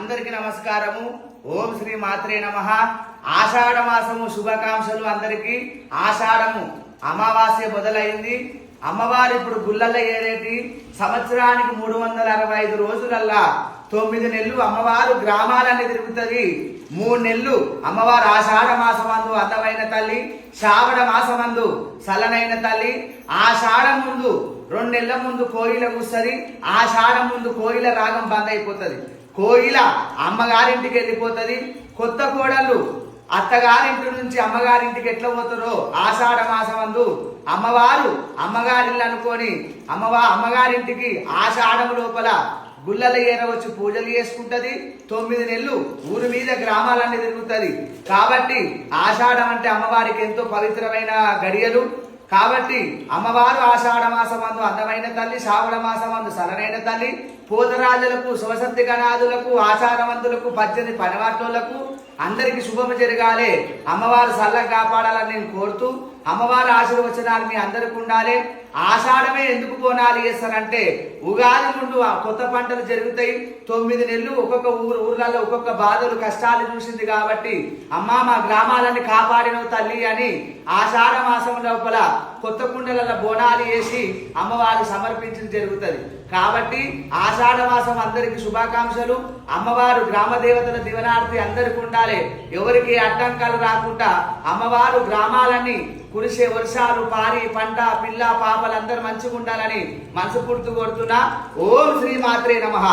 అందరికీ నమస్కారము. ఓం శ్రీ మాత్రే నమః. ఆషాఢ మాసము శుభాకాంక్షలు అందరికీ. ఆషాఢము అమావాస్య మొదలైంది. అమ్మవారు ఇప్పుడు గుళ్ళల్లో ఏరేటి సంవత్సరానికి 365 రోజులల్లా 9 నెలలు అమ్మవారు గ్రామాలన్నీ తిరుగుతుంది. 3 నెలలు అమ్మవారు ఆషాఢ మాసమందు అందమైన తల్లి, శ్రావణ మాసమందు సలనైన తల్లి. ఆషాఢం ముందు 2 నెలల ముందు కోయిల కూస్తుంది. ఆషాఢం ముందు కోయిల రాగం బంద్ అయిపోతుంది. కోయిల అమ్మగారింటికి వెళ్ళిపోతుంది. కొత్త కోడళ్ళు అత్తగారింటి నుంచి అమ్మగారింటికి ఎట్లా పోతారో ఆషాఢ మాసమందు అమ్మవారు అమ్మగారిల్లు అనుకొని అమ్మగారింటికి ఆషాఢం లోపల గుళ్ళల ఏర వచ్చి పూజలు చేసుకుంటది. 9 నెలలు ఊరి మీద గ్రామాలన్నీ తిరుగుతుంది. కాబట్టి ఆషాఢం అంటే అమ్మవారికి ఎంతో పవిత్రమైన గడియలు. కాబట్టి అమ్మవారు ఆషాఢ మాసమందు అందమైన తల్లి, శ్రావణ మాసమందు సలనైన తల్లి. పోతరాజులకు, శివశక్తి గణాదులకు, ఆచారవంతులకు, 18 పనివాట్లకు అందరికి శుభము జరగాలి. అమ్మవారు చల్లగా కాపాడాలని నేను కోరుతూ అమ్మవారి ఆశీర్వచనాలు మీ అందరికి ఉండాలి. ఆషాఢమే ఎందుకు బోనాలు చేస్తారంటే ఉగాది ముందు కొత్త పంటలు జరుగుతాయి. 9 నెలలు ఒక్కొక్క ఊర్లలో ఒక్కొక్క బాధలు కష్టాలు చూసింది. కాబట్టి అమ్మ మా గ్రామాలని కాపాడిన తల్లి అని ఆషాఢ మాసం లోపల కొత్త కుండలలో బోనాలు వేసి అమ్మవారు సమర్పించడం జరుగుతుంది. కాబట్టి ఆషాఢ మాసం అందరికి శుభాకాంక్షలు. అమ్మవారు గ్రామ దేవతల దివనార్తి అందరికి ఉండాలి. ఎవరికి అడ్డంకాలు రాకుండా అమ్మవారు గ్రామాలని కురిసే వర్షాలు పారి పంట పిల్ల పాపలందరూ మంచిగా ఉండాలని మనసు పుడుతూ కోరుతున్నా. ఓం శ్రీ మాత్రే నమః.